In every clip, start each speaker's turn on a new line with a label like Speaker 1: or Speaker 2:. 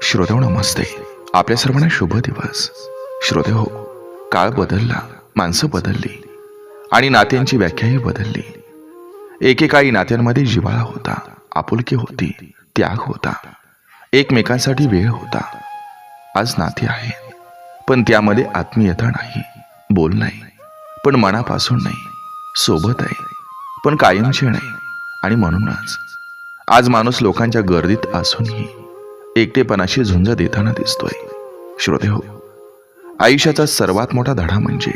Speaker 1: श्रोतेहो नमस्ते. आपल्या सर्वांना शुभ दिवस. श्रोतेहो, काळ बदलला, माणसं बदलली आणि नात्यांची व्याख्याही बदलली. एकेकाळी नात्यांमध्ये जिव्हाळा होता, आपुलकी होती, त्याग होता, एकमेकांसाठी वेळ होता. आज नाती आहेत, पण त्यामध्ये आत्मीयता नाही, बोल नाही, पण मनापासून नाही, सोबत आहे पण कायमचे नाही. आणि म्हणूनच आज माणूस लोकांच्या गर्दीत असूनही एकटेपणाशी झुंज देताना दिसतोय. श्रोतेहो, आयुष्याचा सर्वात मोठा धडा म्हणजे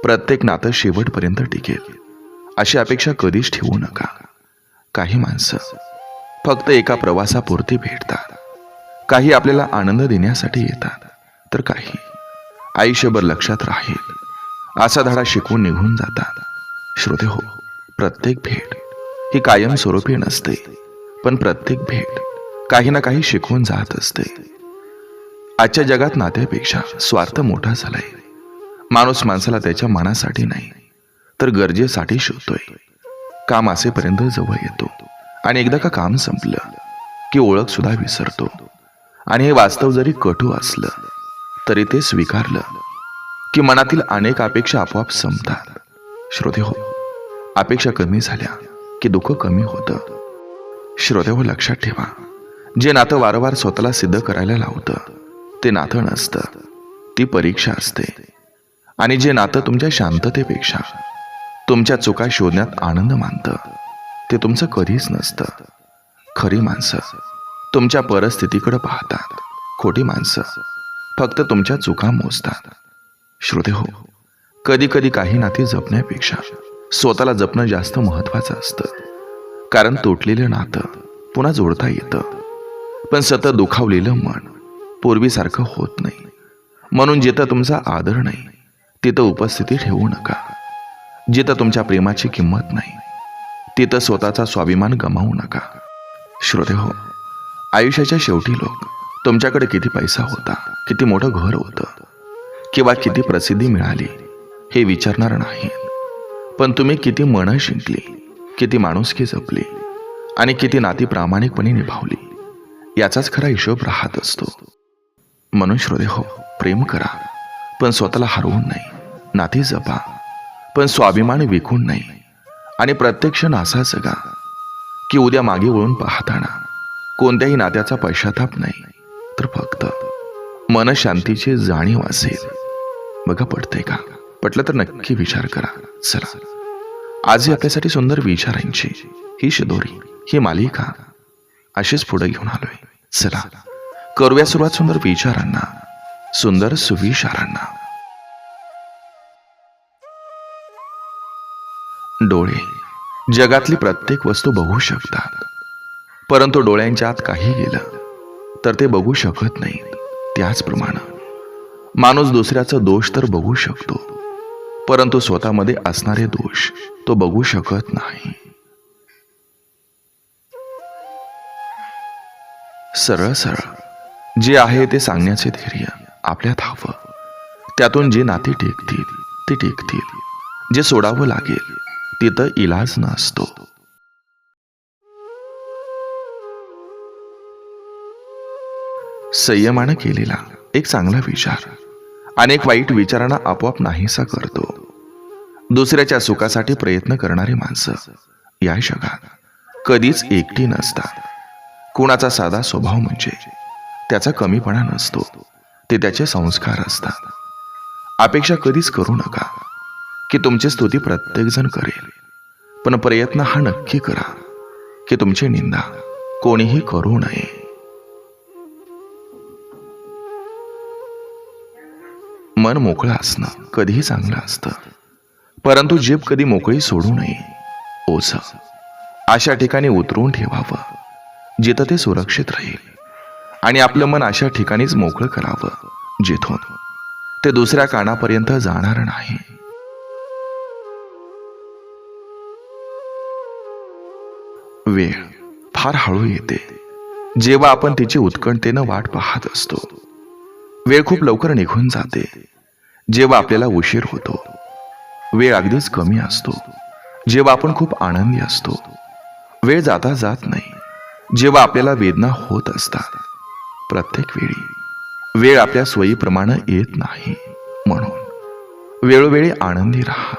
Speaker 1: प्रत्येक नातं शेवटपर्यंत टिकेल अशी अपेक्षा कधीच ठेवू नका. काही माणसं फक्त एका प्रवासापुरती भेटतात, काही आपल्याला आनंद देण्यासाठी येतात, तर काही आयुष्यभर लक्षात राहील असा धडा शिकवून निघून जातात. श्रोतेहो, प्रत्येक भेट ही कायमस्वरूपी नसते, पण प्रत्येक भेट काही ना काही शिकवून जात असते. आजच्या जगात नात्यापेक्षा स्वार्थ मोठा झालाय. माणूस माणसाला त्याच्या मनासाठी नाही तर गरजेसाठी शोधतोय. काम असेपर्यंत जवळ येतो आणि एकदा का काम संपलं की ओळख सुद्धा विसरतो. आणि हे वास्तव जरी कटू असलं तरी ते स्वीकारलं की मनातील अनेक अपेक्षा आपोआप संपतात. श्रोतेहो, अपेक्षा कमी झाल्या की दुःख कमी होतं. श्रोतेहो, लक्षात ठेवा, जे नातं वारंवार स्वतःला सिद्ध करायला लावतं ते नातं नसतं, ती परीक्षा असते. आणि जे नातं तुमच्या शांततेपेक्षा तुमच्या चुका शोधण्यात आनंद मानतं ते तुमचं कधीच नसतं. खरी माणसं तुमच्या परिस्थितीकडे पाहतात, खोटी माणसं फक्त तुमच्या चुका मोजतात. श्रोतेहो, कधी कधी काही नाती जपण्यापेक्षा स्वतःला जपणं जास्त महत्वाचं असतं. कारण तुटलेलं नातं पुन्हा जोडता येतं, पण सतत दुखावलेलं मन पूर्वीसारखं होत नाही. म्हणून जिथं तुमचा आदर नाही तिथं उपस्थिती ठेवू नका. जिथं तुमच्या प्रेमाची किंमत नाही तिथं स्वतःचा स्वाभिमान गमावू नका. श्रोतेहो, आयुष्याच्या शेवटी लोक तुमच्याकडे किती पैसा होता, किती मोठं घर होतं किंवा किती प्रसिद्धी मिळाली हे विचारणार नाही, पण तुम्ही किती मनं जिंकली, किती माणुसकी जपली आणि किती नाती प्रामाणिकपणे निभावली याचाच खरा हिशोब राहत असतो. म्हणून श्रोतेहो, प्रेम करा पण स्वतःला हरवून नाही, नाती जपा पण स्वाभिमान विकून नाही, आणि प्रत्येक क्षण असा जगा की उद्या मागे वळून पाहताना कोणत्याही नात्याचा पश्चाताप नाही तर फक्त मनशांतीची जाणीव असेल. बघा, पटतंय का? पटलं तर नक्की विचार करा. चला, आजही आपल्यासाठी सुंदर विचारांची ही शिदोरी, ही मालिका अशीच पुढे घेऊन आलोय. चला, करूया सुरुवात सुंदर विचारांना, सुंदर सुविचारांना. डोळे जगातली प्रत्येक वस्तू बघू शकतात, परंतु डोळ्यांच्या आत काही गेलं तर ते बघू शकत नाहीत. त्याचप्रमाणे माणूस दुसऱ्याचा दोष तर बघू शकतो, परंतु स्वतःमध्ये असणारे दोष तो बघू शकत नाही. सरळ सरळ जे आहे ते सांगण्याचे धैर्य आपल्यात हवं. त्यातून जे नाती टिकतील ते टिकतील, जे सोडावं लागेल तिथं इलाज नसतो. संयमानं केलेला एक चांगला विचार अनेक वाईट विचारांना आपोआप नाहीसा करतो. दुसऱ्याच्या सुखासाठी प्रयत्न करणारी माणसं या जगात कधीच एकटी नसतात. कुणाचा साधा स्वभाव म्हणजे त्याचा कमीपणा नसतो, ते त्याचे संस्कार असतात. अपेक्षा कधीच करू नका की तुमची स्तुती प्रत्येकजण करेल, पण प्रयत्न हा नक्की करा की तुमची निंदा कोणीही करू नये. मन मोकळं असणं कधीही चांगलं असतं, परंतु जीभ कधी मोकळी सोडू नये. ओझं अशा ठिकाणी उतरवून ठेवावं जिथं ते सुरक्षित राहील, आणि आपलं मन अशा ठिकाणीच मोकळं करावं जिथून ते दुसऱ्या कानापर्यंत जाणार नाही. वेळ फार हळू येते जेव्हा आपण तिची उत्कंठेनं वाट पाहत असतो. वेळ खूप लवकर निघून जाते जेव्हा आपल्याला उशीर होतो. वेळ अगदीच कमी असतो जेव्हा आपण खूप आनंदी असतो. वेळ जाता जात नाही जेव्हा आपल्याला वेदना होत असतात. प्रत्येक वेळी वेळ आपल्या सोयीप्रमाणे येत नाही, म्हणून वेळोवेळी आनंदी राहा.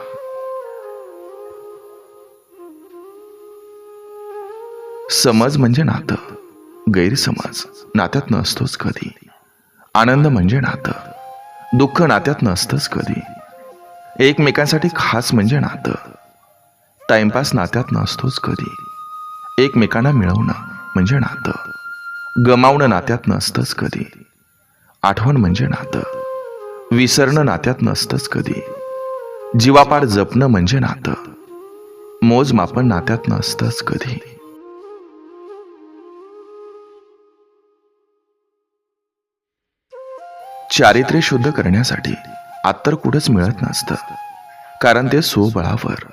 Speaker 1: समज म्हणजे नातं, गैरसमज नात्यात नसतोच कधी. आनंद म्हणजे नातं, दुःख नात्यात नसतंच कधी. एकमेकांसाठी खास म्हणजे नातं, टाइमपास नात्यात नसतोच कधी. एकमेकांना मिळवणं म्हणजे नातं, गमावणं नात्यात नसतंच कधी. आठवण म्हणजे नातं, विसरणं नात्यात नसतंच कधी. जीवापाड जपणं म्हणजे नातं, मोजमापन नात्यात नसतंच कधी. चारित्र्य शुद्ध करण्यासाठी अत्तर कुठंच मिळत नसतं, कारण ते स्वबळावर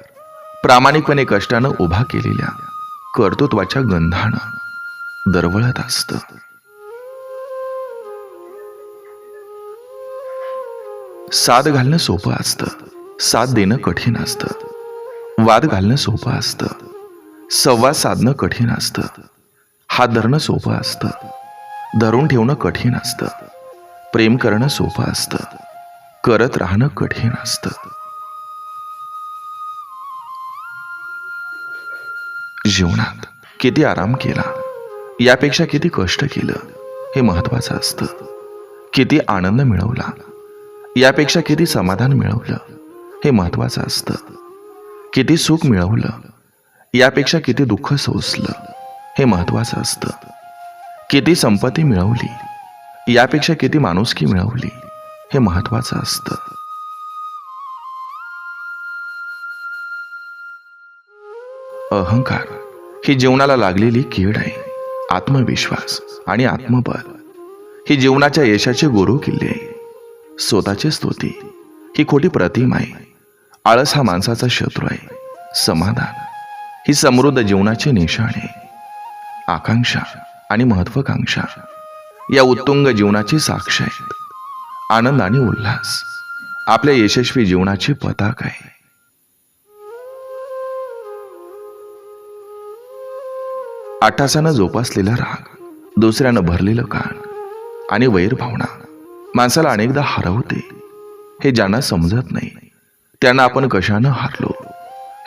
Speaker 1: प्रामाणिकपणे कष्टानं उभा केलेल्या कर्तृत्वाच्या गंधानं दरवळत असतं. साथ घालणं सोपं असतं, साथ देणं कठीण असतं. वाद घालणं सोपं असतं, संवाद साधणं कठीण असतं. हात धरणं सोपं असतं, धरून ठेवणं कठीण असतं. प्रेम करणं सोपं असतं, करत राहणं कठीण असतं. जीवनात किती आराम केला यापेक्षा किती कष्ट केलं हे महत्वाचं असतं. किती आनंद मिळवला यापेक्षा किती समाधान मिळवलं हे महत्वाचं असतं. किती सुख मिळवलं यापेक्षा किती दुःख सोसलं हे महत्वाचं असतं. किती संपत्ती मिळवली यापेक्षा किती माणुसकी मिळवली हे महत्वाचं असतं. अहंकार ही जीवनाला लागलेली कीड आहे. आत्मविश्वास आणि आत्मबल ही जीवनाच्या यशाचे गुरु किल्ले आहे. स्वतःची स्तुती ही खोटी प्रतिमा आहे. आळस हा माणसाचा शत्रू आहे. समाधान ही समृद्ध जीवनाची निशाण आहे. आकांक्षा आणि महत्वाकांक्षा या उत्तुंग जीवनाची साक्ष आहेत. आनंद आणि उल्हास आपल्या यशस्वी जीवनाची पताका आहे. आठासानं जोपासलेला राग, दुसऱ्यानं भरलेलं कान आणि वैरभावना माणसाला अनेकदा हरवते. हे ज्यांना समजत नाही त्यांना आपण कशानं हारलो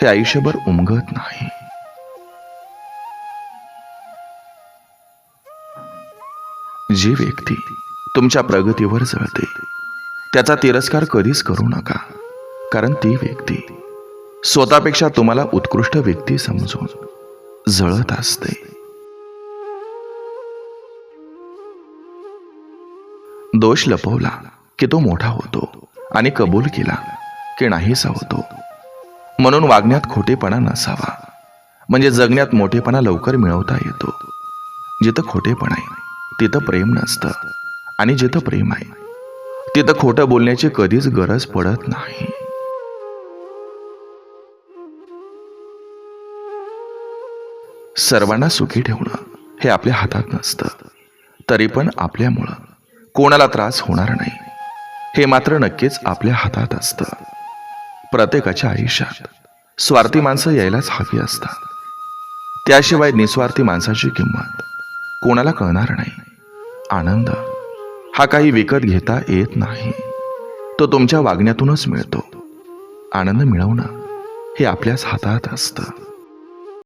Speaker 1: हे आयुष्यभर उमगत नाही. जी व्यक्ती तुमच्या प्रगतीवर जळते त्याचा तिरस्कार कधीच करू नका, कारण ती व्यक्ती स्वतःपेक्षा तुम्हाला उत्कृष्ट व्यक्ती समजून जळत असते. दोष लपवला की तो मोठा होतो आणि कबूल केला की नाहीसा होतो. म्हणून वागण्यात खोटेपणा नसावा, म्हणजे जगण्यात मोठेपणा लवकर मिळवता येतो. जिथं खोटेपणा आहे तिथं प्रेम नसतं, आणि जिथं प्रेम आहे तिथं खोटं बोलण्याची कधीच गरज पडत नाही. सर्वांना सुखी ठेवणं हे आपल्या हातात नसतं, तरी पण आपल्यामुळं कोणाला त्रास होणार नाही हे मात्र नक्कीच आपल्या हातात असतं. प्रत्येकाच्या आयुष्यात स्वार्थी माणसं यायलाच हवी असतात. त्याशिवाय निस्वार्थी माणसाची किंमत कोणाला कळणार नाही. आनंद हा काही विकत घेता येत नाही, तो तुमच्या वागण्यातूनच मिळतो. आनंद मिळवणं हे आपल्याच हातात असतं.